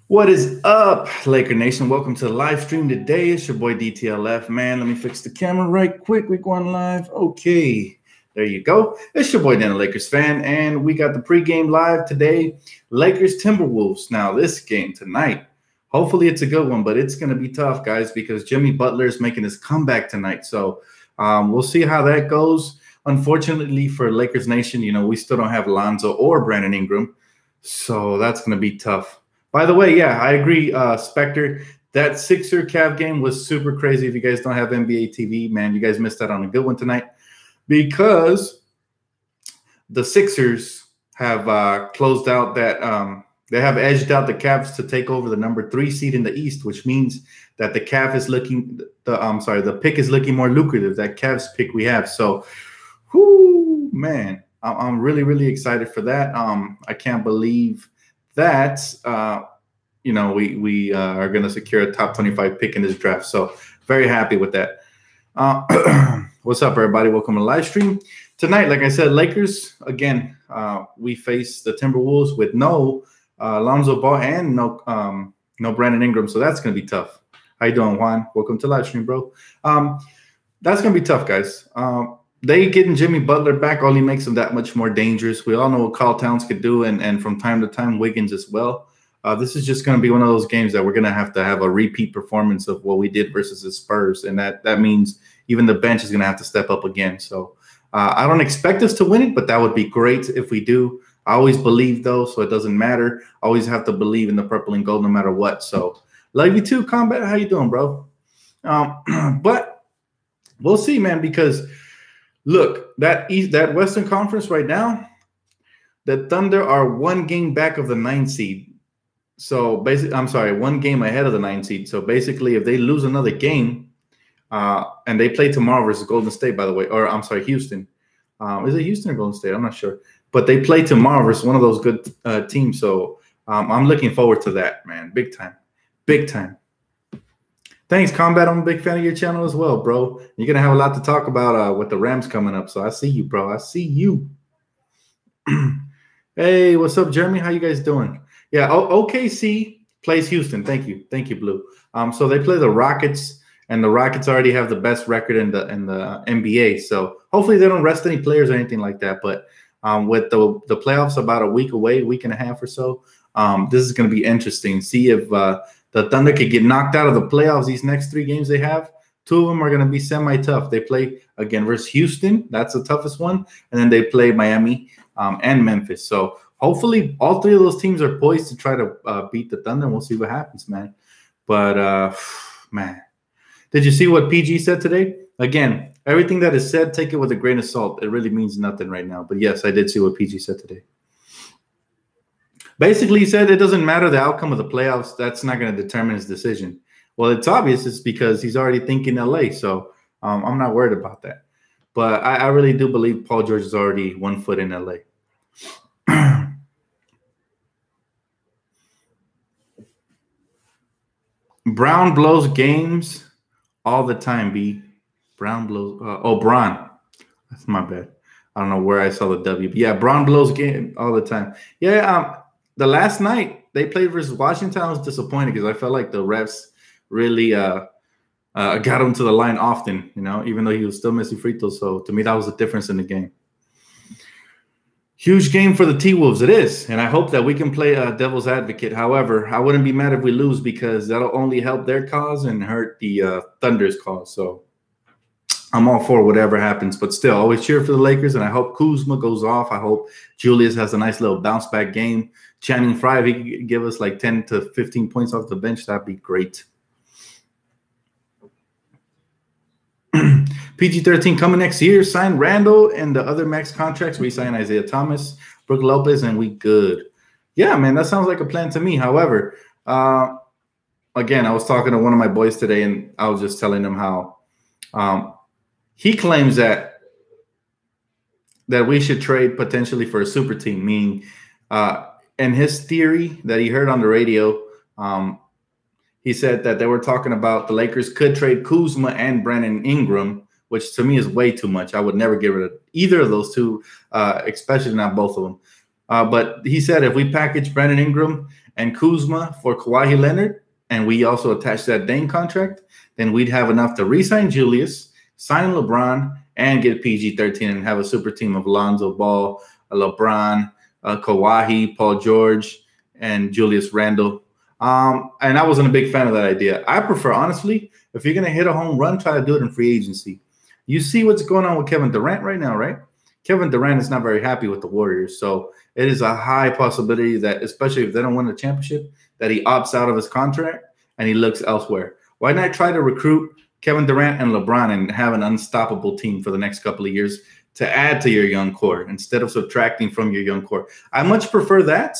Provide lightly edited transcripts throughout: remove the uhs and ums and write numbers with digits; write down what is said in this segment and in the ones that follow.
What is up, Laker Nation? Welcome to the live stream today. It's your boy DTLF. Man, let me fix the camera right quick. We're going live. Okay, there you go. It's your boy Dan, a Lakers fan, and we got the pregame live today. Lakers Timberwolves. Now, this game tonight, hopefully it's a good one, but it's going to be tough, guys, because Jimmy Butler is making his comeback tonight. So we'll see how that goes. Unfortunately for Lakers Nation, we still don't have Lonzo or Brandon Ingram, so that's going to be tough. By the way, yeah, I agree, Spectre. That Sixer Cavs game was super crazy. If you guys don't have NBA TV, man, you guys missed out on a good one tonight because the Sixers have closed out that they have edged out the Cavs to take over the number 3 seed in the East, which means that the pick is looking more lucrative. That Cavs pick we have. So, man, I'm really, really excited for that. I can't believe that we are going to secure a top 25 pick in this draft. So very happy with that. What's up, everybody? Welcome to the live stream. Tonight, like I said, Lakers, again, we face the Timberwolves with no Lonzo Ball and no Brandon Ingram. So that's going to be tough. How you doing, Juan? Welcome to the live stream, bro. That's going to be tough, guys. They getting Jimmy Butler back only makes them that much more dangerous. We all know what Karl Towns could do, and from time to time, Wiggins as well. This is just going to be one of those games that we're going to have a repeat performance of what we did versus the Spurs, and that means even the bench is going to have to step up again. So I don't expect us to win it, but that would be great if we do. I always believe, though, so it doesn't matter. I always have to believe in the purple and gold no matter what. So love you too, Combat. How you doing, bro? But we'll see, man, because – look, that Western Conference right now, the Thunder are one game back of the 9th seed. So basically, I'm sorry, one game ahead of the 9th seed. So basically, if they lose another game, and they play tomorrow versus Golden State, by the way, or I'm sorry, Houston. Is it Houston or Golden State? I'm not sure. But they play tomorrow versus one of those good teams. So I'm looking forward to that, man. Big time. Big time. Thanks, Combat. I'm a big fan of your channel as well, bro. You're going to have a lot to talk about with the Rams coming up. So I see you, bro. I see you. Hey, what's up, Jeremy? How you guys doing? Yeah, OKC plays Houston. Thank you. Thank you, Blue. So they play the Rockets, and the Rockets already have the best record in the NBA. So hopefully they don't rest any players or anything like that. But with the playoffs about a week away, week and a half or so, this is going to be interesting. See if the Thunder could get knocked out of the playoffs. These next 3 games they have, 2 of them are going to be semi-tough. They play, again, versus Houston. That's the toughest one. And then they play Miami and Memphis. So hopefully all 3 of those teams are poised to try to beat the Thunder, and we'll see what happens, man. But, man, did you see what PG said today? Again, everything that is said, take it with a grain of salt. It really means nothing right now. But, yes, I did see what PG said today. Basically, he said it doesn't matter the outcome of the playoffs. That's not going to determine his decision. Well, it's obvious. It's because he's already thinking LA. So I'm not worried about that. But I really do believe Paul George is already 1 foot in LA. Brown blows games all the time, B. Brown blows. Braun. That's my bad. I don't know where I saw the W. But yeah, Brown blows game all the time. Yeah, the last night they played versus Washington, I was disappointed because I felt like the refs really got him to the line often, even though he was still missing free throws. So to me, that was the difference in the game. Huge game for the T-Wolves. It is. And I hope that we can play devil's advocate. However, I wouldn't be mad if we lose because that'll only help their cause and hurt the Thunder's cause. So I'm all for whatever happens, but still, always cheer for the Lakers, and I hope Kuzma goes off. I hope Julius has a nice little bounce-back game. Channing Frye, if he could give us like 10 to 15 points off the bench, that'd be great. PG-13 coming next year. Sign Randall and the other max contracts. We sign Isaiah Thomas, Brook Lopez, and we good. Yeah, man, that sounds like a plan to me. However, again, I was talking to one of my boys today, and I was just telling him how he claims that we should trade potentially for a super team, meaning and his theory that he heard on the radio, he said that they were talking about the Lakers could trade Kuzma and Brandon Ingram, which to me is way too much. I would never get rid of either of those two, especially not both of them. But he said if we package Brandon Ingram and Kuzma for Kawhi Leonard, and we also attach that Dame contract, then we'd have enough to re-sign Julius, sign LeBron, and get PG-13 and have a super team of Lonzo Ball, LeBron, Kawhi, Paul George, and Julius Randle. And I wasn't a big fan of that idea. I prefer, honestly, if you're going to hit a home run, try to do it in free agency. You see what's going on with Kevin Durant right now, right? Kevin Durant is not very happy with the Warriors. So it is a high possibility that, especially if they don't win the championship, that he opts out of his contract and he looks elsewhere. Why not try to recruit Kevin Durant and LeBron and have an unstoppable team for the next couple of years to add to your young core instead of subtracting from your young core? I much prefer that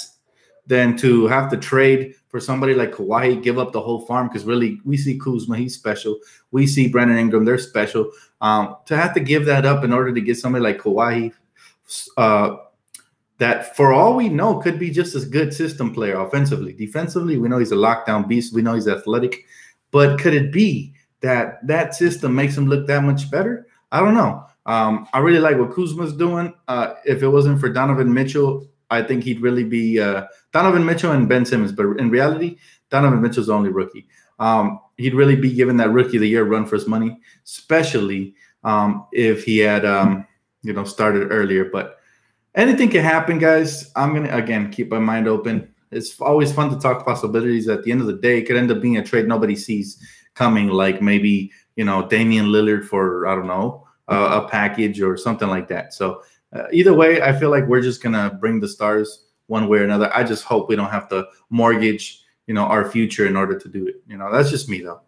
than to have to trade for somebody like Kawhi, give up the whole farm, because really we see Kuzma, he's special. We see Brandon Ingram, they're special. To have to give that up in order to get somebody like Kawhi, that for all we know could be just as good system player offensively. Defensively, we know he's a lockdown beast. We know he's athletic. But could it be that that system makes him look that much better? I don't know. I really like what Kuzma's doing. If it wasn't for Donovan Mitchell, I think he'd really be Donovan Mitchell and Ben Simmons. But in reality, Donovan Mitchell's the only rookie. He'd really be given that Rookie of the Year run for his money, especially if he had started earlier. But anything can happen, guys. I'm going to, again, keep my mind open. It's always fun to talk possibilities. At the end of the day, it could end up being a trade nobody sees coming, like maybe, Damian Lillard for, I don't know, a package or something like that. So either way, I feel like we're just going to bring the stars one way or another. I just hope we don't have to mortgage, our future in order to do it. That's just me, though.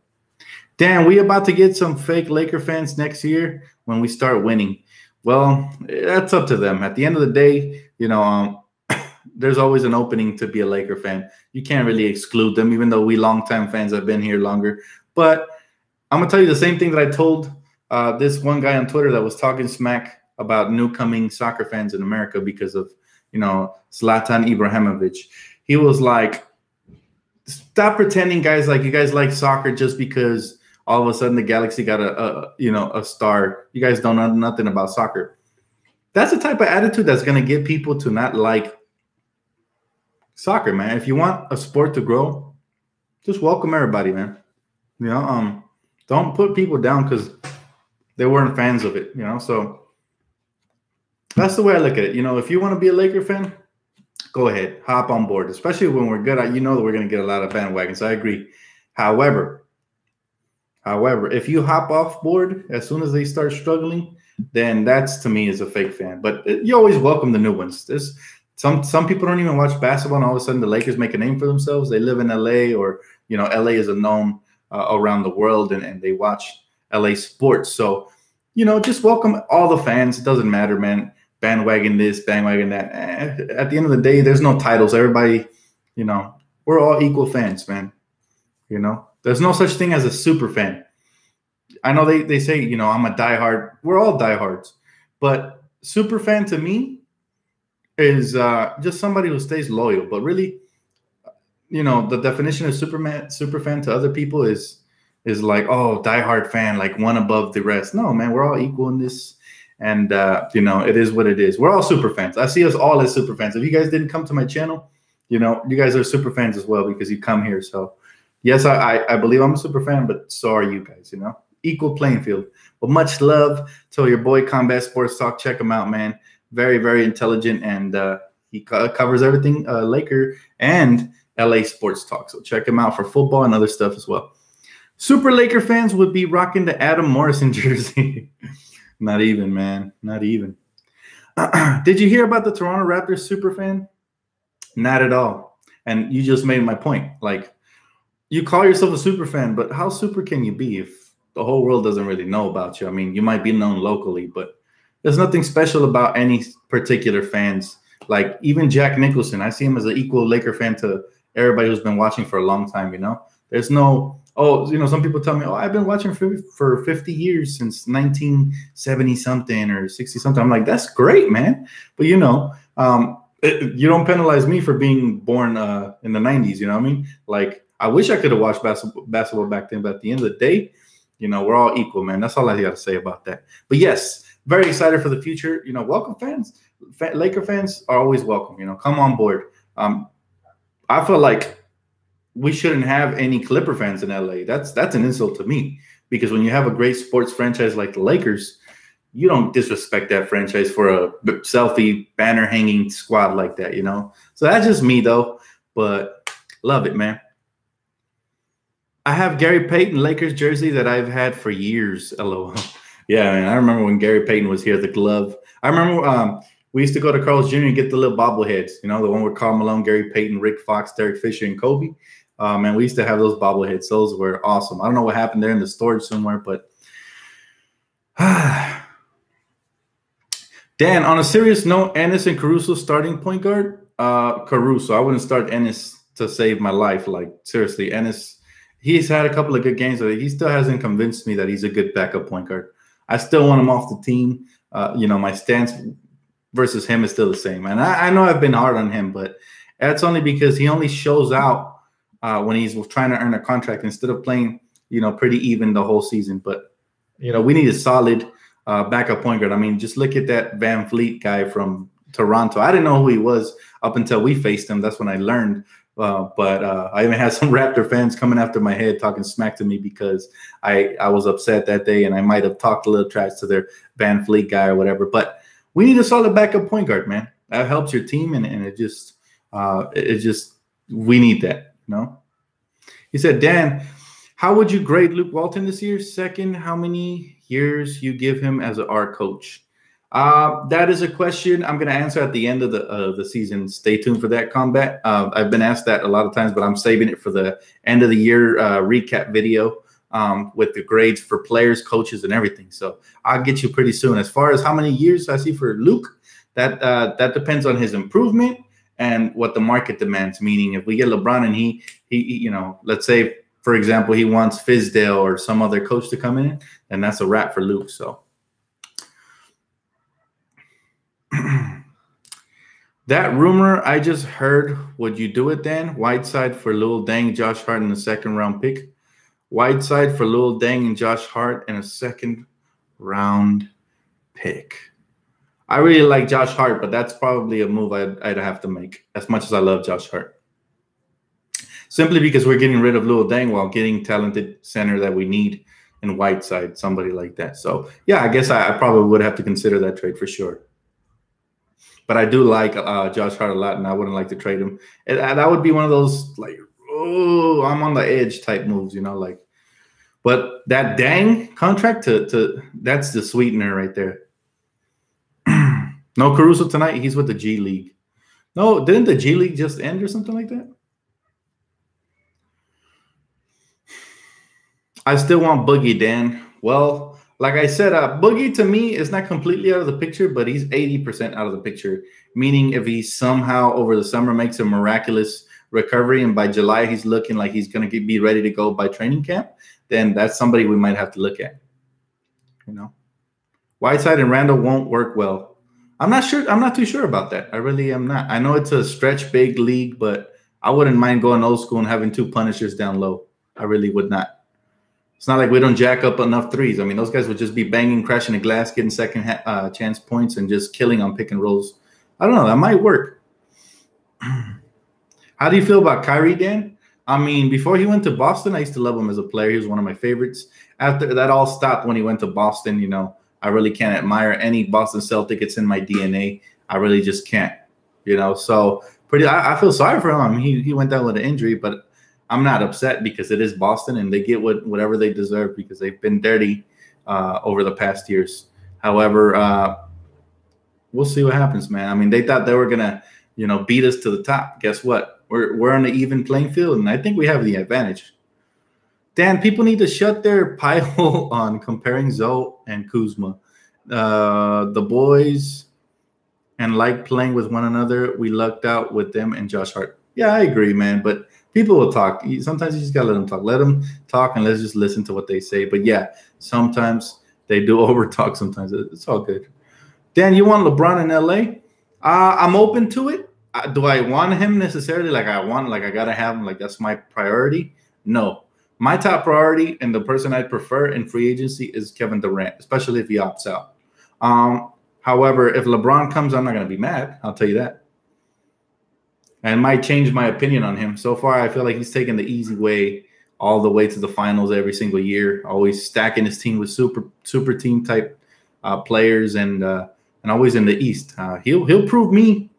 Dan, we about to get some fake Laker fans next year when we start winning. Well, that's up to them. At the end of the day, there's always an opening to be a Laker fan. You can't really exclude them, even though we longtime fans have been here longer. But I'm going to tell you the same thing that I told this one guy on Twitter that was talking smack about newcoming soccer fans in America because of, Zlatan Ibrahimovic. He was like, stop pretending, guys, like you guys like soccer just because all of a sudden the Galaxy got a star. You guys don't know nothing about soccer. That's the type of attitude that's going to get people to not like soccer, man. If you want a sport to grow, just welcome everybody, man. Don't put people down because they weren't fans of it, So that's the way I look at it. If you want to be a Laker fan, go ahead, hop on board, especially when we're good at, that we're going to get a lot of bandwagons. I agree. However, if you hop off board as soon as they start struggling, then that's, to me, is a fake fan. But you always welcome the new ones. There's some people don't even watch basketball, and all of a sudden the Lakers make a name for themselves. They live in LA, or LA is a known around the world, and they watch LA sports. So just welcome all the fans. It doesn't matter, man. Bandwagon this, bandwagon that. At the end of the day, there's no titles. Everybody, we're all equal fans, man. There's no such thing as a super fan. I know they say, I'm a diehard. We're all diehards. But super fan to me is just somebody who stays loyal. But really, the definition of super fan to other people is like, oh, diehard fan, like one above the rest. No, man, we're all equal in this. And, it is what it is. We're all super fans. I see us all as super fans. If you guys didn't come to my channel, you guys are super fans as well because you come here. So, yes, I believe I'm a super fan, but so are you guys, Equal playing field. But much love to your boy Combat Sports Talk. Check him out, man. Very, very intelligent, and he covers everything Laker and LA Sports Talk. So check him out for football and other stuff as well. Super Laker fans would be rocking the Adam Morrison jersey. Not even, man. Not even. Did you hear about the Toronto Raptors super fan? Not at all. And you just made my point. Like, you call yourself a super fan, but how super can you be if the whole world doesn't really know about you? I mean, you might be known locally, but there's nothing special about any particular fans. Like, even Jack Nicholson, I see him as an equal Laker fan to everybody who's been watching for a long time, There's no, some people tell me, I've been watching for 50 years, since 1970-something or 60-something. I'm like, that's great, man. But, you don't penalize me for being born in the 90s, you know what I mean? Like, I wish I could have watched basketball back then, but at the end of the day, we're all equal, man. That's all I got to say about that. But yes, very excited for the future. Welcome fans. Laker fans are always welcome. Come on board. I feel like we shouldn't have any Clipper fans in LA. That's an insult to me, because when you have a great sports franchise like the Lakers, you don't disrespect that franchise for a selfie banner hanging squad like that, So that's just me though, but love it, man. I have Gary Payton Lakers jersey that I've had for years. LOL. Yeah, man. I remember when Gary Payton was here, the glove. I remember we used to go to Carl's Jr. and get the little bobbleheads, the one with Karl Malone, Gary Payton, Rick Fox, Derek Fisher, and Kobe. Man, we used to have those bobbleheads. Those were awesome. I don't know what happened there in the storage somewhere, but Dan, on a serious note, Ennis and Caruso starting point guard? Caruso. I wouldn't start Ennis to save my life. Like, seriously, Ennis, he's had a couple of good games, but he still hasn't convinced me that he's a good backup point guard. I still want him off the team. My stance versus him is still the same. And I know I've been hard on him, but that's only because he only shows out when he's trying to earn a contract instead of playing, pretty even the whole season. But, we need a solid backup point guard. I mean, just look at that Van Fleet guy from Toronto. I didn't know who he was up until we faced him. That's when I learned. But I even had some Raptor fans coming after my head talking smack to me because I was upset that day, and I might have talked a little trash to their Van Fleet guy or whatever. But we need a solid backup point guard, man. That helps your team, and it just we need that, He said, Dan, how would you grade Luke Walton this year? Second, how many years you give him as our coach? That is a question I'm going to answer at the end of the season. Stay tuned for that, Combat. I've been asked that a lot of times, but I'm saving it for the end of the year recap video with the grades for players, coaches, and everything. So I'll get you pretty soon. As far as how many years I see for Luke, that depends on his improvement and what the market demands. Meaning, if we get LeBron and he let's say, for example, he wants Fizdale or some other coach to come in, then that's a wrap for Luke. So. That rumor I just heard, would you do it, Dan? Whiteside for Lil Deng, Josh Hart in a second-round pick. Whiteside for Lil Deng and Josh Hart in a second-round pick. I really like Josh Hart, but that's probably a move I'd have to make, as much as I love Josh Hart. Simply because we're getting rid of Lil Deng while getting talented center that we need in Whiteside, somebody like that. So, yeah, I guess I probably would have to consider that trade for sure. But I do like Josh Hart a lot, and I wouldn't like to trade him. And that would be one of those, like, oh, I'm on the edge type moves, like. But that Dang contract, that's the sweetener right there. No Caruso tonight. He's with the G League. No, didn't the G League just end or something like that? I still want Boogie, Dan. Well, like I said, Boogie to me is not completely out of the picture, but he's 80% out of the picture. Meaning if he somehow over the summer makes a miraculous recovery and by July he's looking like he's going to be ready to go by training camp, then that's somebody we might have to look at. Whiteside and Randall won't work well. I'm not sure. I'm not too sure about that. I really am not. I know it's a stretch big league, but I wouldn't mind going old school and having two punishers down low. I really would not. It's not like we don't jack up enough threes. I mean, those guys would just be banging, crashing the glass, getting second chance points, and just killing on pick and rolls. I don't know. That might work. How do you feel about Kyrie, Dan? I mean, before he went to Boston, I used to love him as a player. He was one of my favorites. After that all stopped when he went to Boston, I really can't admire any Boston Celtic. It's in my DNA. I really just can't, So I feel sorry for him. He went down with an injury, but I'm not upset because it is Boston and they get whatever they deserve because they've been dirty over the past years. However, we'll see what happens, man. I mean, they thought they were gonna, beat us to the top. Guess what? We're on an even playing field, and I think we have the advantage. Dan, people need to shut their pie hole on comparing Zoe and Kuzma. The boys and like playing with one another. We lucked out with them and Josh Hart. Yeah, I agree, man. But people will talk. Sometimes you just got to let them talk. Let them talk and let's just listen to what they say. But, yeah, sometimes they do over-talk sometimes. It's all good. Dan, you want LeBron in L.A.? I'm open to it. Do I want him necessarily? I got to have him. That's my priority? No. My top priority and the person I prefer in free agency is Kevin Durant, especially if he opts out. However, if LeBron comes, I'm not going to be mad. I'll tell you that. And it might change my opinion on him. So far, I feel like he's taken the easy way all the way to the finals every single year, always stacking his team with super team type players, and always in the East. He'll prove me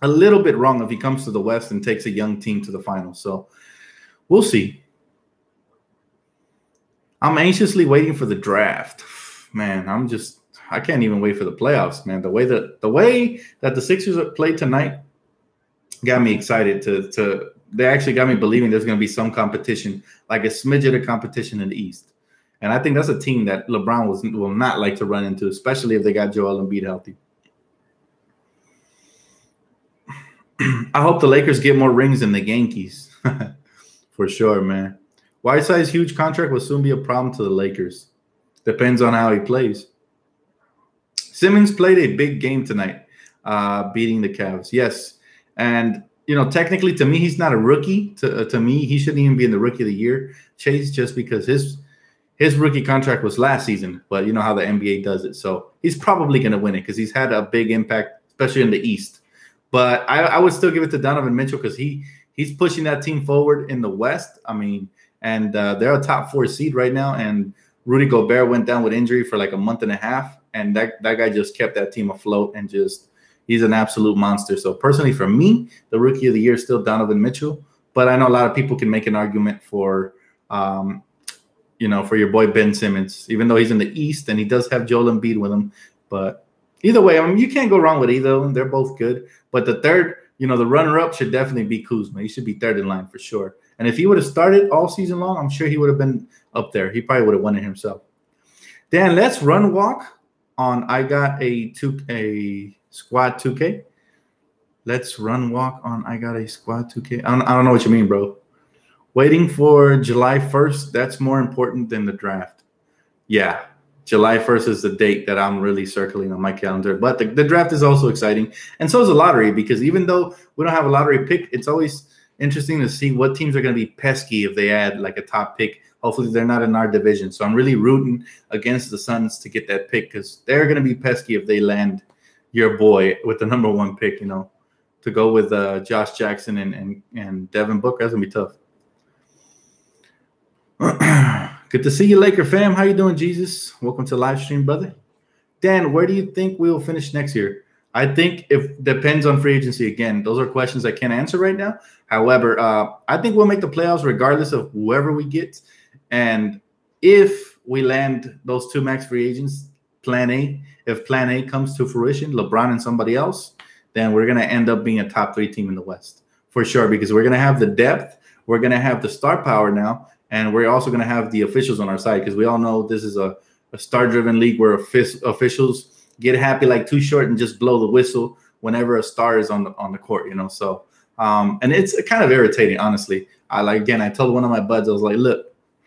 a little bit wrong if he comes to the West and takes a young team to the finals. So we'll see. I'm anxiously waiting for the draft. Man, I can't even wait for the playoffs, man. The way that the Sixers played tonight got me excited they actually got me believing there's going to be some competition, like a smidget of competition in the East. And I think that's a team that LeBron will not like to run into, especially if they got Joel Embiid healthy. I hope the Lakers get more rings than the Yankees. For sure, man. Whiteside's huge contract will soon be a problem to the Lakers. Depends on how he plays. Simmons played a big game tonight, beating the Cavs. Yes. And, technically, to me, he's not a rookie. To me, he shouldn't even be in the Rookie of the Year chase, just because his rookie contract was last season. But you know how the NBA does it. So he's probably going to win it because he's had a big impact, especially in the East. But I would still give it to Donovan Mitchell because he's pushing that team forward in the West. I mean, and they're a top 4 seed right now. And Rudy Gobert went down with injury for like a month and a half. And that guy just kept that team afloat, and he's an absolute monster. So personally, for me, the Rookie of the Year is still Donovan Mitchell. But I know a lot of people can make an argument for, for your boy Ben Simmons, even though he's in the East and he does have Joel Embiid with him. But either way, I mean, you can't go wrong with either of them. They're both good. But the third, the runner-up should definitely be Kuzma. He should be third in line for sure. And if he would have started all season long, I'm sure he would have been up there. He probably would have won it himself. Dan, let's run walk on I got a squad 2K. Let's run walk on I got a squad 2K. I don't know what you mean, bro. Waiting for July 1st, that's more important than the draft. Yeah, July 1st is the date that I'm really circling on my calendar. But the draft is also exciting. And so is the lottery, because even though we don't have a lottery pick, it's always interesting to see what teams are going to be pesky if they add like a top pick. Hopefully they're not in our division. So I'm really rooting against the Suns to get that pick, because they're going to be pesky if they land your boy with the number 1 pick, to go with Josh Jackson and Devin Booker. That's going to be tough. Good to see you, Laker fam. How you doing, Jesus? Welcome to the live stream, brother. Dan, where do you think we will finish next year? I think it depends on free agency. Again, those are questions I can't answer right now. However, I think we'll make the playoffs regardless of whoever we get. And if we land those 2 max free agents, plan A, if plan A comes to fruition, LeBron and somebody else, then we're going to end up being a top 3 team in the West for sure, because we're going to have the depth. We're going to have the star power now. And we're also going to have the officials on our side, because we all know this is a star-driven league where officials get happy like Too Short and just blow the whistle whenever a star is on the court, So, and it's kind of irritating, honestly. I told one of my buds, I was like, look,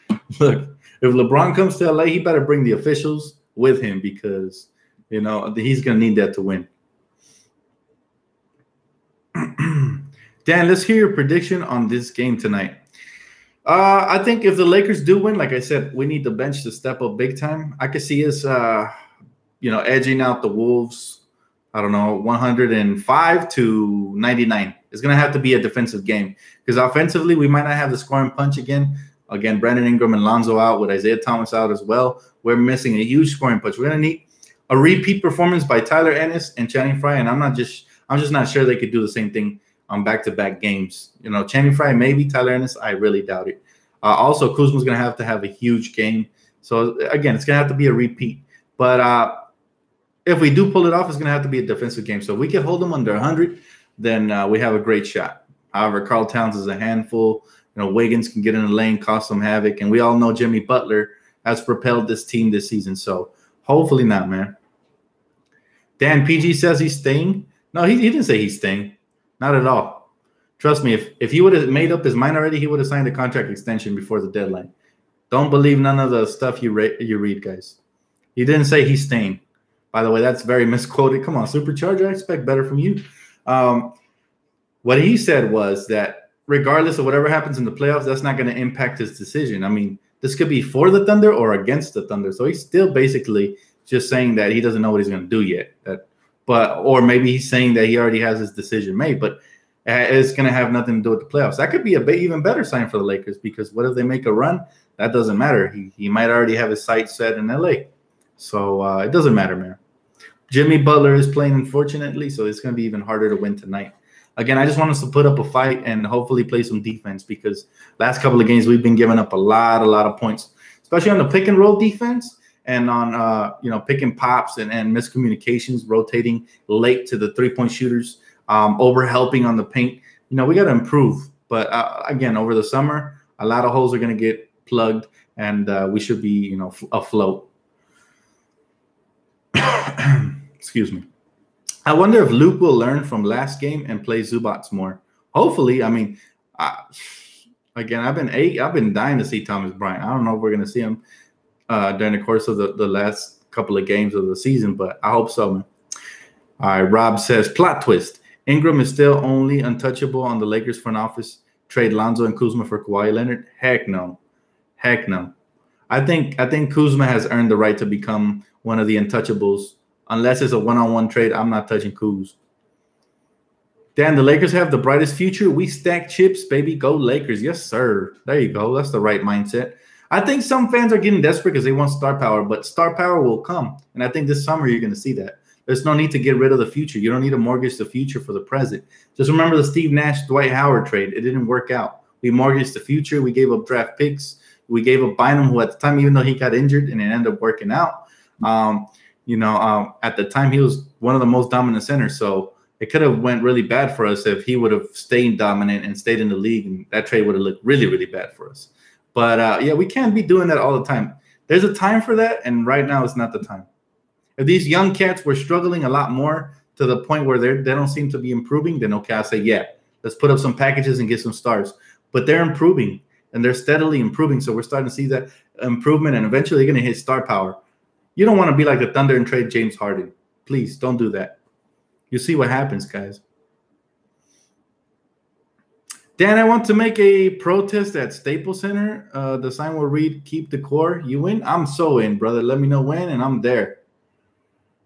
if LeBron comes to LA, he better bring the officials with him, because, he's going to need that to win. Dan, let's hear your prediction on this game tonight. I think if the Lakers do win, like I said, we need the bench to step up big time. I could see us, edging out the Wolves. I don't know, 105 to 99. It's going to have to be a defensive game, because offensively, we might not have the scoring punch again. Again, Brandon Ingram and Lonzo out, with Isaiah Thomas out as well. We're missing a huge scoring punch. We're going to need a repeat performance by Tyler Ennis and Channing Frye, and I'm just not sure they could do the same thing on back-to-back games. Channing Frye, maybe. Tyler Ennis, I really doubt it. Also, Kuzma's going to have a huge game. So, again, it's going to have to be a repeat. But if we do pull it off, it's going to have to be a defensive game. So if we can hold them under 100, then we have a great shot. However, Karl Towns is a handful. Wiggins can get in the lane, cause some havoc. And we all know Jimmy Butler has propelled this team this season. So hopefully not, man. Dan, PG says he's staying. No, he didn't say he's staying. Not at all. Trust me, if he would have made up his mind already, he would have signed a contract extension before the deadline. Don't believe none of the stuff you read, guys. He didn't say he's staying. By the way, that's very misquoted. Come on, Supercharger, I expect better from you. What he said was that regardless of whatever happens in the playoffs, that's not going to impact his decision. I mean, this could be for the Thunder or against the Thunder. So he's still basically just saying that he doesn't know what he's going to do yet. Or maybe he's saying that he already has his decision made, but it's going to have nothing to do with the playoffs. That could be even better sign for the Lakers, because what if they make a run? That doesn't matter. He might already have his sights set in LA. So it doesn't matter, man. Jimmy Butler is playing, unfortunately, so it's going to be even harder to win tonight. Again, I just want us to put up a fight and hopefully play some defense, because last couple of games we've been giving up a lot of points, especially on the pick and roll defense and on picking pops and miscommunications, rotating late to the 3-point shooters, over helping on the paint. We got to improve. But again, over the summer, a lot of holes are going to get plugged, and we should be afloat. Excuse me. I wonder if Luke will learn from last game and play Zubats more. Hopefully. I mean, again, I've been dying to see Thomas Bryant. I don't know if we're going to see him during the course of the last couple of games of the season, but I hope so, man. All right, Rob says, plot twist. Ingram is still only untouchable on the Lakers front office. Trade Lonzo and Kuzma for Kawhi Leonard? Heck no. I think Kuzma has earned the right to become one of the untouchables. Unless it's a one-on-one trade, I'm not touching Kuz. Dan, the Lakers have the brightest future. We stack chips, baby. Go Lakers. Yes, sir. There you go. That's the right mindset. I think some fans are getting desperate because they want star power, but star power will come. And I think this summer you're going to see that. There's no need to get rid of the future. You don't need to mortgage the future for the present. Just remember the Steve Nash, Dwight Howard trade. It didn't work out. We mortgaged the future. We gave up draft picks. We gave up Bynum, who at the time, even though he got injured and it ended up working out, at the time he was one of the most dominant centers. So it could have went really bad for us if he would have stayed dominant and stayed in the league, and that trade would have looked really, really bad for us. But we can't be doing that all the time. There's a time for that, and right now is not the time. If these young cats were struggling a lot more to the point where they don't seem to be improving, then okay, I'll say, yeah, let's put up some packages and get some stars. But they're improving, and they're steadily improving, so we're starting to see that improvement, and eventually they're going to hit star power. You don't want to be like the Thunder and trade James Harden. Please don't do that. You see what happens, guys. Dan, I want to make a protest at Staples Center. The sign will read, keep the core. You in? I'm so in, brother. Let me know when, and I'm there.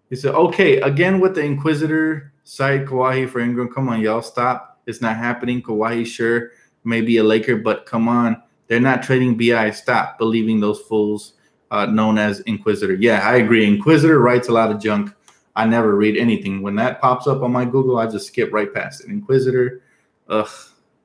He said, okay, again with the Inquisitor side, Kawhi for Ingram. Come on, y'all, stop. It's not happening. Kawhi, sure, maybe a Laker, but come on. They're not trading BI. Stop believing those fools. Known as Inquisitor. Yeah, I agree. Inquisitor writes a lot of junk. I never read anything. When that pops up on my Google, I just skip right past it. Inquisitor,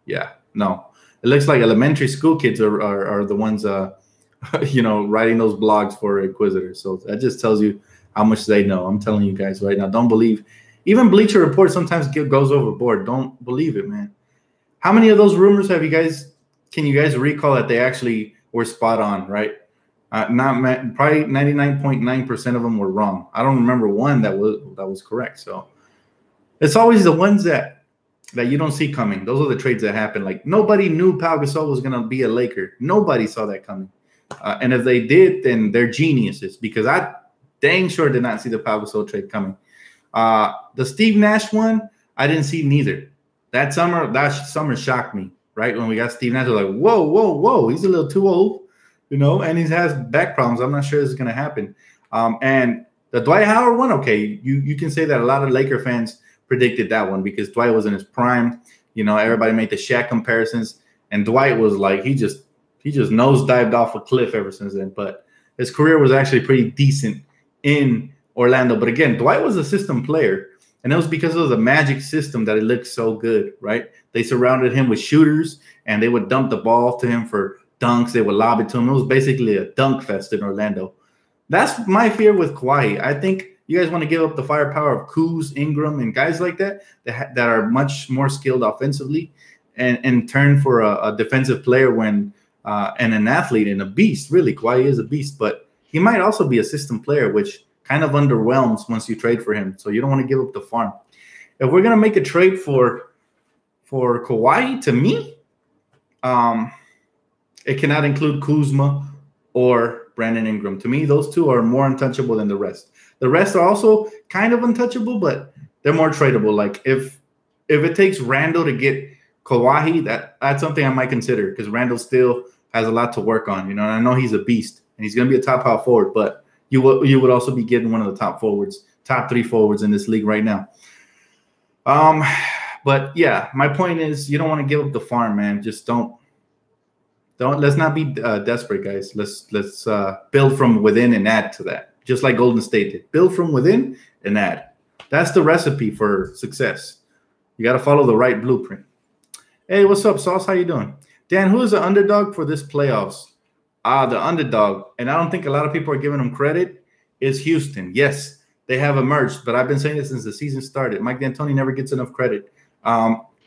yeah, no. It looks like elementary school kids are the ones, writing those blogs for Inquisitor. So that just tells you how much they know. I'm telling you guys right now, don't believe. Even Bleacher Report sometimes goes overboard. Don't believe it, man. How many of those rumors can you guys recall that they actually were spot on, right? Probably 99.9% of them were wrong. I don't remember one that was correct. So it's always the ones that you don't see coming. Those are the trades that happen. Like nobody knew Pau Gasol was going to be a Laker. Nobody saw that coming. And if they did, then they're geniuses, because I dang sure did not see the Pau Gasol trade coming. The Steve Nash one, I didn't see neither. That summer shocked me, right? When we got Steve Nash, I was like, whoa, he's a little too old. And he has back problems. I'm not sure this is going to happen. And the Dwight Howard one, okay, you can say that a lot of Laker fans predicted that one because Dwight was in his prime. Everybody made the Shaq comparisons, and Dwight was like he just nosedived off a cliff ever since then. But his career was actually pretty decent in Orlando. But again, Dwight was a system player, and it was because of the Magic system that it looked so good, right? They surrounded him with shooters, and they would dump the ball to him for dunks. They would lob it to him. It was basically a dunk fest in Orlando. That's my fear with Kawhi. I think you guys want to give up the firepower of Kuz, Ingram, and guys like that are much more skilled offensively, and turn for a defensive player and an athlete and a beast. Really, Kawhi is a beast, but he might also be a system player, which kind of underwhelms once you trade for him. So you don't want to give up the farm. If we're gonna make a trade for Kawhi, to me, it cannot include Kuzma or Brandon Ingram. To me, those two are more untouchable than the rest. The rest are also kind of untouchable, but they're more tradable. Like if it takes Randall to get Kawhi, that's something I might consider, because Randall still has a lot to work on. And I know he's a beast and he's going to be a top power forward, but you would also be getting one of the top 3 forwards in this league right now. But yeah, my point is you don't want to give up the farm, man. Just don't. Let's not be desperate, guys. Let's build from within and add to that. Just like Golden State did. Build from within and add. That's the recipe for success. You got to follow the right blueprint. Hey, what's up, Sauce? How you doing? Dan, who is the underdog for this playoffs? The underdog, and I don't think a lot of people are giving them credit, is Houston. Yes, they have emerged, but I've been saying this since the season started. Mike D'Antoni never gets enough credit.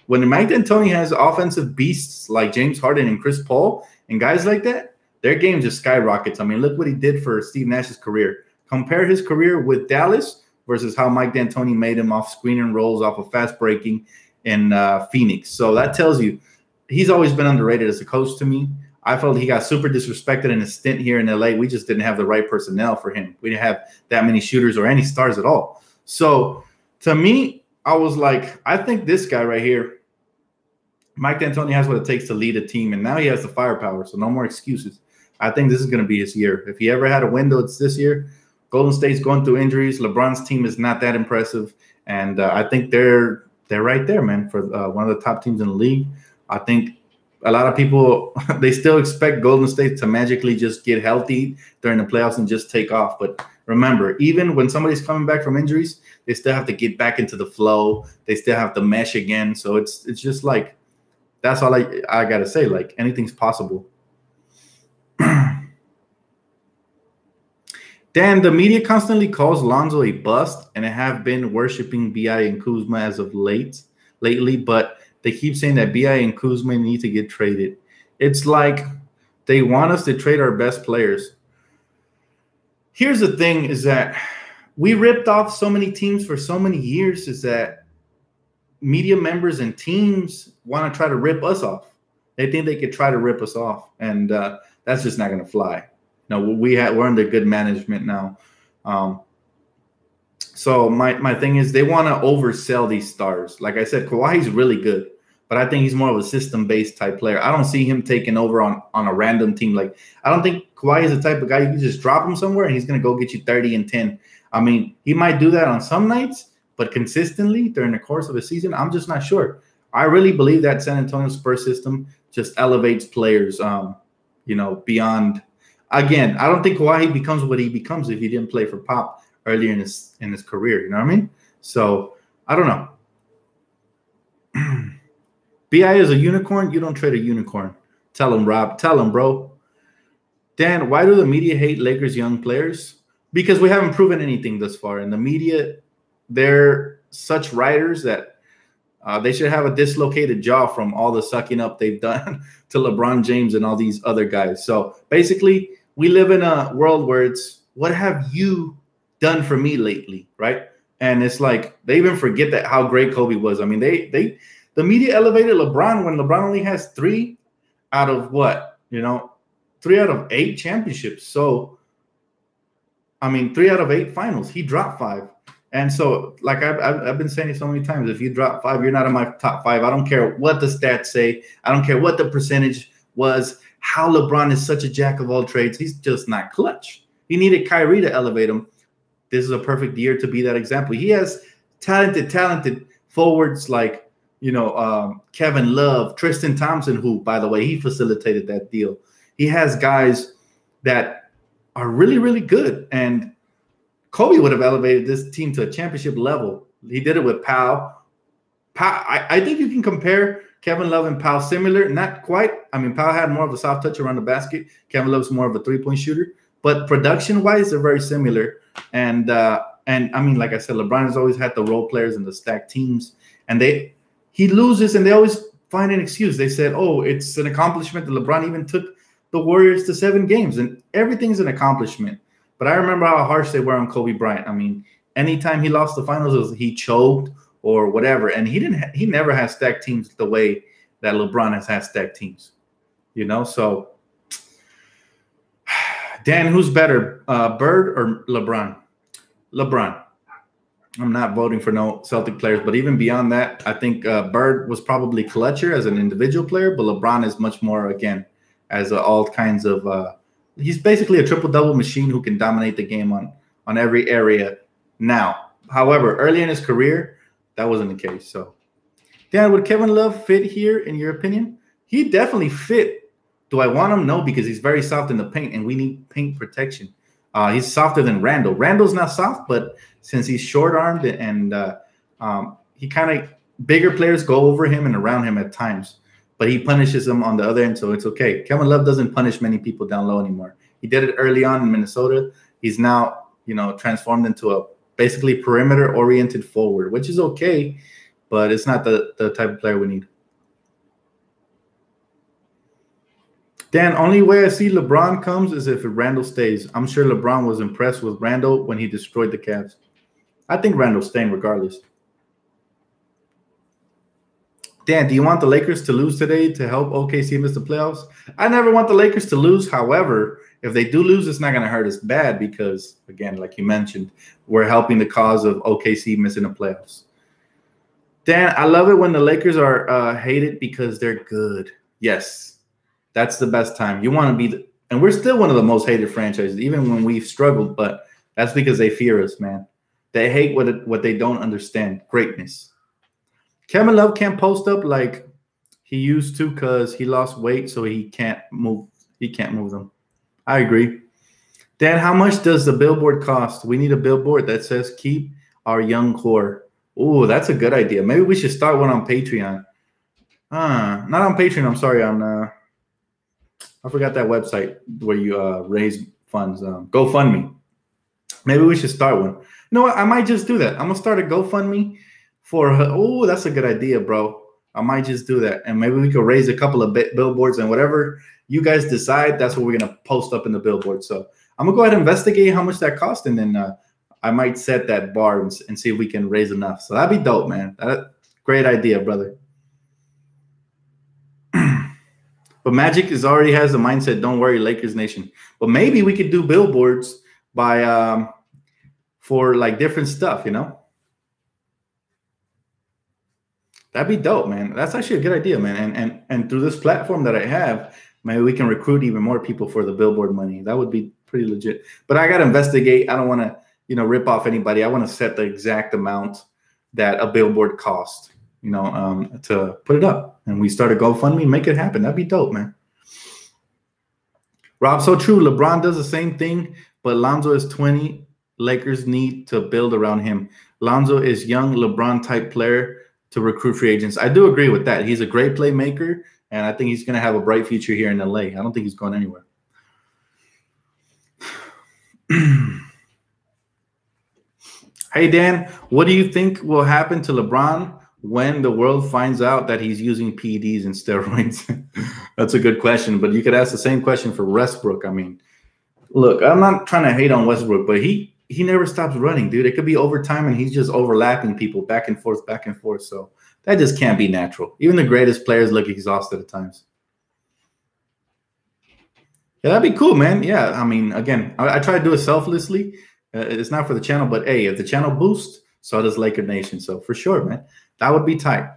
When Mike D'Antoni has offensive beasts like James Harden and Chris Paul and guys like that, their game just skyrockets. I mean, look what he did for Steve Nash's career. Compare his career with Dallas versus how Mike D'Antoni made him off screen and rolls, off of fast breaking in Phoenix. So that tells you he's always been underrated as a coach to me. I felt he got super disrespected in his stint here in LA. We just didn't have the right personnel for him. We didn't have that many shooters or any stars at all. So to me, I was like, I think this guy right here, Mike D'Antoni, has what it takes to lead a team, and now he has the firepower, so no more excuses. I think this is going to be his year. If he ever had a window, it's this year. Golden State's going through injuries. LeBron's team is not that impressive, and I think they're right there, man, for one of the top teams in the league. I think a lot of people, they still expect Golden State to magically just get healthy during the playoffs and just take off. But remember, even when somebody's coming back from injuries, they still have to get back into the flow. They still have to mesh again. So it's just like, that's all I got to say. Like, anything's possible. Dan, the media constantly calls Lonzo a bust, and I have been worshiping B.I. and Kuzma as of lately, but they keep saying that B.I. and Kuzma need to get traded. It's like they want us to trade our best players. Here's the thing is that we ripped off so many teams for so many years is that media members and teams want to try to rip us off. They think they could try to rip us off, and that's just not going to fly. No, we're under good management now. So my thing is they want to oversell these stars. Like I said, Kawhi's really good, but I think he's more of a system-based type player. I don't see him taking over on a random team. Like, I don't think Kawhi is the type of guy you can just drop him somewhere and he's going to go get you 30 and 10. I mean, he might do that on some nights, but consistently during the course of a season, I'm just not sure. I really believe that San Antonio Spurs system just elevates players, beyond. Again, I don't think Kawhi becomes what he becomes if he didn't play for Pop earlier in his career. You know what I mean? So I don't know. B.I. is a unicorn. You don't trade a unicorn. Tell him, Rob. Tell him, bro. Dan, why do the media hate Lakers young players? Because we haven't proven anything thus far. And the media, they're such writers that they should have a dislocated jaw from all the sucking up they've done to LeBron James and all these other guys. So basically, we live in a world where it's, what have you done for me lately, right? And it's like they even forget that how great Kobe was. I mean, the media elevated LeBron when LeBron only has 3 out of 3 out of 8 championships. So, I mean, 3 out of 8 finals. He dropped 5. And so, like I've been saying it so many times, if you drop 5, you're not in my top 5. I don't care what the stats say. I don't care what the percentage was, how LeBron is such a jack of all trades. He's just not clutch. He needed Kyrie to elevate him. This is a perfect year to be that example. He has talented forwards like, Kevin Love, Tristan Thompson, who, by the way, he facilitated that deal. He has guys that are really, really good. And Kobe would have elevated this team to a championship level. He did it with Powell. I think you can compare Kevin Love and Powell similar, not quite. I mean, Powell had more of a soft touch around the basket. Kevin Love's more of a three-point shooter. But production-wise, they're very similar. And I mean, like I said, LeBron has always had the role players and the stacked teams. And he loses, and they always find an excuse. They said, oh, it's an accomplishment that LeBron even took the Warriors to 7 games. And everything's an accomplishment. But I remember how harsh they were on Kobe Bryant. I mean, anytime he lost the finals, he choked or whatever. And he never had stacked teams the way that LeBron has had stacked teams. So Dan, who's better, Bird or LeBron? LeBron. I'm not voting for no Celtic players, but even beyond that, I think Bird was probably clutcher as an individual player, but LeBron is much more, again, as all kinds of he's basically a triple-double machine who can dominate the game on every area now. However, early in his career, that wasn't the case. So, Dan, would Kevin Love fit here, in your opinion? He definitely fit. Do I want him? No, because he's very soft in the paint, and we need paint protection. He's softer than Randall. Randall's not soft, but since he's short-armed and he kind of bigger players go over him and around him at times, but he punishes them on the other end, so it's okay. Kevin Love doesn't punish many people down low anymore. He did it early on in Minnesota. He's now, transformed into a basically perimeter-oriented forward, which is okay, but it's not the type of player we need. Dan, only way I see LeBron comes is if Randall stays. I'm sure LeBron was impressed with Randall when he destroyed the Cavs. I think Randall's staying regardless. Dan, do you want the Lakers to lose today to help OKC miss the playoffs? I never want the Lakers to lose. However, if they do lose, it's not going to hurt us bad because, again, like you mentioned, we're helping the cause of OKC missing the playoffs. Dan, I love it when the Lakers are hated because they're good. Yes. That's the best time. You want to be and we're still one of the most hated franchises, even when we've struggled, but that's because they fear us, man. They hate what they don't understand, greatness. Kevin Love can't post up like he used to because he lost weight, so he can't move. He can't move them. I agree. Dan, how much does the billboard cost? We need a billboard that says keep our young core. Oh, that's a good idea. Maybe we should start one on Patreon. Not on Patreon. I'm sorry. On I forgot that website where you raise funds. GoFundMe. Maybe we should start one. You know what? I might just do that. I'm gonna start a GoFundMe for. Oh, that's a good idea, bro. I might just do that, and maybe we could raise a couple of billboards and whatever you guys decide. That's what we're gonna post up in the billboard. So I'm gonna go ahead and investigate how much that cost, and then I might set that bar and see if we can raise enough. So that'd be dope, man. Great idea, brother. But Magic already has the mindset, don't worry, Lakers Nation. But maybe we could do billboards by for like different stuff, you know? That'd be dope, man. That's actually a good idea, man. And through this platform that I have, maybe we can recruit even more people for the billboard money. That would be pretty legit. But I got to investigate. I don't want to, rip off anybody. I want to set the exact amount that a billboard costs, to put it up. And we start a GoFundMe and make it happen. That'd be dope, man. Rob, so true. LeBron does the same thing, but Lonzo is 20. Lakers need to build around him. Lonzo is young, LeBron-type player to recruit free agents. I do agree with that. He's a great playmaker, and I think he's going to have a bright future here in LA. I don't think he's going anywhere. Hey, Dan, what do you think will happen to LeBron when the world finds out that he's using PEDs and steroids? That's a good question, but you could ask the same question for Westbrook. I mean, look, I'm not trying to hate on Westbrook, but he never stops running, dude. It could be overtime, and he's just overlapping people back and forth. So that just can't be natural. Even the greatest players look exhausted at times. Yeah, that'd be cool, man. Yeah, I mean, again, I try to do it selflessly. It's not for the channel, but hey, if the channel boosts, so does Laker Nation. So for sure, man, that would be tight.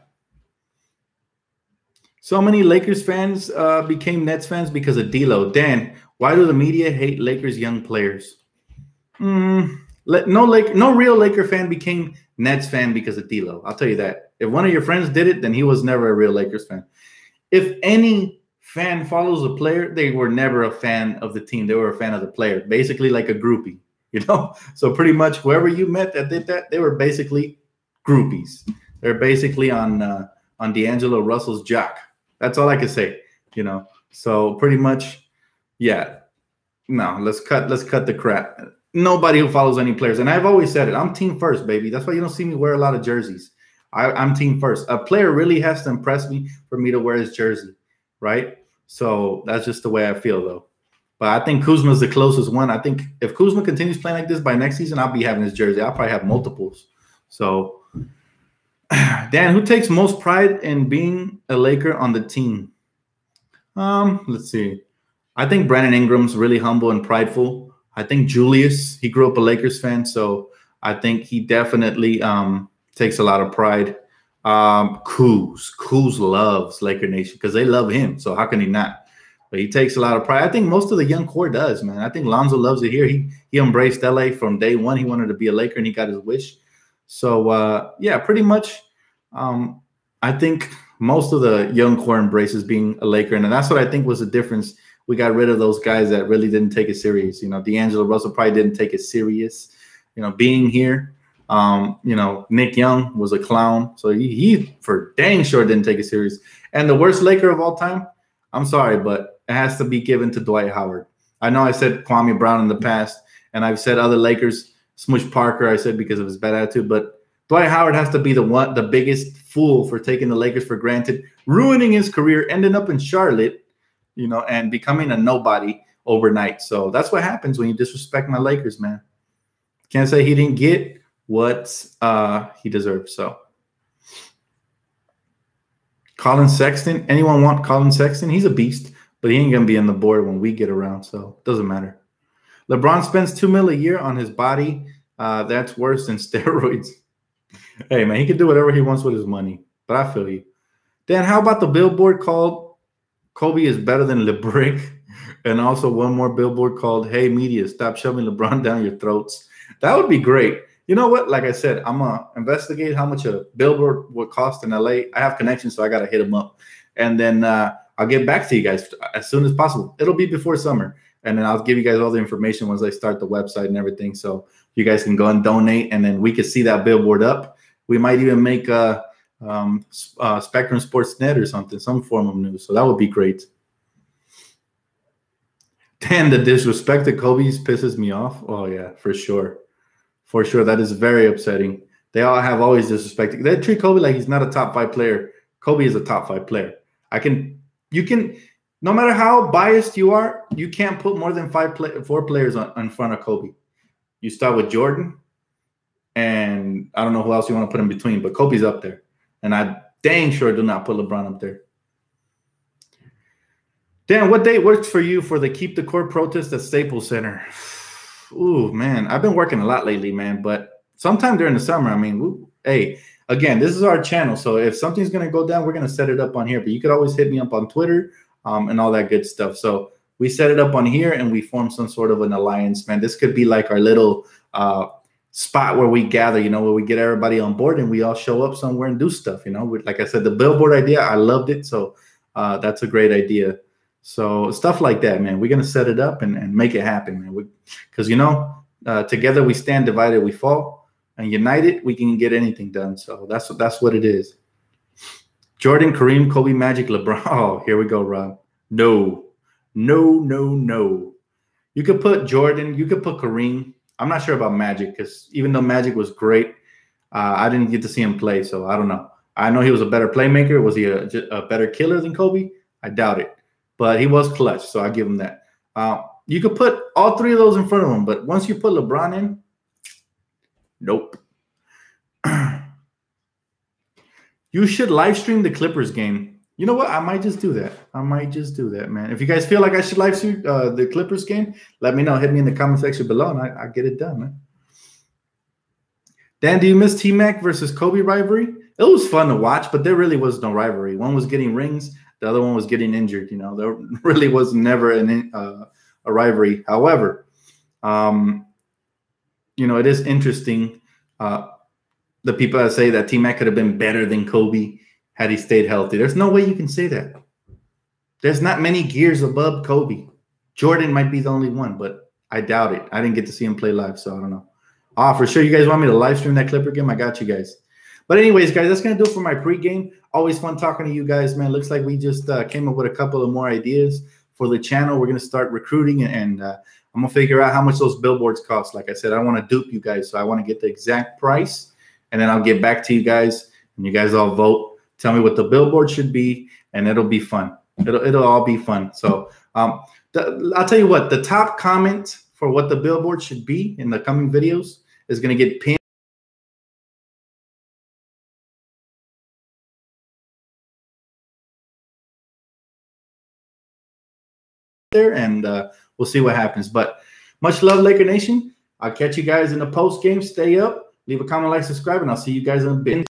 So many Lakers fans became Nets fans because of D'Lo. Dan, why do the media hate Lakers young players? No real Laker fan became Nets fan because of D'Lo. I'll tell you that. If one of your friends did it, then he was never a real Lakers fan. If any fan follows a player, they were never a fan of the team. They were a fan of the player, basically like a groupie, So pretty much whoever you met that did that, they were basically groupies. They're basically on D'Angelo Russell's jock. That's all I can say, So pretty much, yeah. No, let's cut the crap. Nobody who follows any players. And I've always said it. I'm team first, baby. That's why you don't see me wear a lot of jerseys. I'm team first. A player really has to impress me for me to wear his jersey, right? So that's just the way I feel, though. But I think Kuzma's the closest one. I think if Kuzma continues playing like this by next season, I'll be having his jersey. I'll probably have multiples. So, Dan, who takes most pride in being a Laker on the team? Let's see. I think Brandon Ingram's really humble and prideful. I think Julius, he grew up a Lakers fan, so I think he definitely takes a lot of pride. Kuz loves Laker Nation because they love him, so how can he not? But he takes a lot of pride. I think most of the young core does, man. I think Lonzo loves it here. He embraced LA from day one. He wanted to be a Laker, and he got his wish. So, yeah, pretty much I think most of the young core embraces being a Laker, and that's what I think was the difference. We got rid of those guys that really didn't take it serious. D'Angelo Russell probably didn't take it serious, being here. Nick Young was a clown. So he for dang sure didn't take it serious. And the worst Laker of all time, I'm sorry, but it has to be given to Dwight Howard. I know I said Kwame Brown in the past, and I've said other Lakers, Smush Parker, I said because of his bad attitude, but Dwight Howard has to be the biggest fool for taking the Lakers for granted, ruining his career, ending up in Charlotte, and becoming a nobody overnight. So that's what happens when you disrespect my Lakers, man. Can't say he didn't get what he deserves. So Colin Sexton, anyone want Colin Sexton? He's a beast, but he ain't going to be on the board when we get around, so it doesn't matter. LeBron spends $2 million a year on his body. That's worse than steroids. Hey, man, he can do whatever he wants with his money, but I feel you. Dan, how about the billboard called Kobe is better than LeBrick? And also one more billboard called, hey, media, stop shoving LeBron down your throats. That would be great. You know what? Like I said, I'm going to investigate how much a billboard would cost in LA. I have connections, so I got to hit them up. And then I'll get back to you guys as soon as possible. It'll be before summer. And then I'll give you guys all the information once I start the website and everything. So you guys can go and donate, and then we can see that billboard up. We might even make Spectrum Sports Net or something, some form of news. So that would be great. Dan, the disrespect to Kobe's pisses me off. Oh, yeah, for sure. For sure. That is very upsetting. They all have always disrespected. They treat Kobe like he's not a top 5 player. Kobe is a top 5 player. You can, no matter how biased you are, you can't put more than 4 players in front of Kobe. You start with Jordan, and I don't know who else you want to put in between, but Kobe's up there. And I dang sure do not put LeBron up there. Dan, what date works for you for the Keep the Court protest at Staples Center? Ooh, man, I've been working a lot lately, man, but sometime during the summer, hey, again, this is our channel, so if something's going to go down, we're going to set it up on here, but you could always hit me up on Twitter and all that good stuff. So we set it up on here, and we form some sort of an alliance, man. This could be like our little spot where we gather, where we get everybody on board and we all show up somewhere and do stuff, Like I said, the billboard idea, I loved it, so that's a great idea. So stuff like that, man. We're going to set it up and make it happen, man. Because, together we stand, divided we fall, and united we can get anything done. So that's what it is. Jordan, Kareem, Kobe, Magic, LeBron. Oh, here we go, Rob. No. You could put Jordan. You could put Kareem. I'm not sure about Magic because even though Magic was great, I didn't get to see him play, so I don't know. I know he was a better playmaker. Was he a better killer than Kobe? I doubt it. But he was clutch, so I give him that. You could put all 3 of those in front of him, but once you put LeBron in, nope. You should live stream the Clippers game. You know what? I might just do that. Man. If you guys feel like I should live stream the Clippers game, let me know. Hit me in the comment section below, and I'll get it done, man. Dan, do you miss T-Mac versus Kobe rivalry? It was fun to watch, but there really was no rivalry. One was getting rings. The other one was getting injured. There really was never a rivalry. However, it is interesting. The people that say that T-Mac could have been better than Kobe had he stayed healthy. There's no way you can say that. There's not many gears above Kobe. Jordan might be the only one, but I doubt it. I didn't get to see him play live, so I don't know. For sure, you guys want me to live stream that Clipper game? I got you guys. But anyways, guys, that's going to do it for my pregame. Always fun talking to you guys, man. Looks like we just came up with a couple of more ideas for the channel. We're going to start recruiting, and I'm going to figure out how much those billboards cost. Like I said, I want to dupe you guys, so I want to get the exact price, and then I'll get back to you guys, and you guys all vote. Tell me what the billboard should be, and it'll be fun. It'll all be fun. So I'll tell you what, the top comment for what the billboard should be in the coming videos is going to get pinned there, and we'll see what happens. But much love, Laker Nation. I'll catch you guys in the post game. Stay up, leave a comment, like, subscribe, and I'll see you guys in a bit.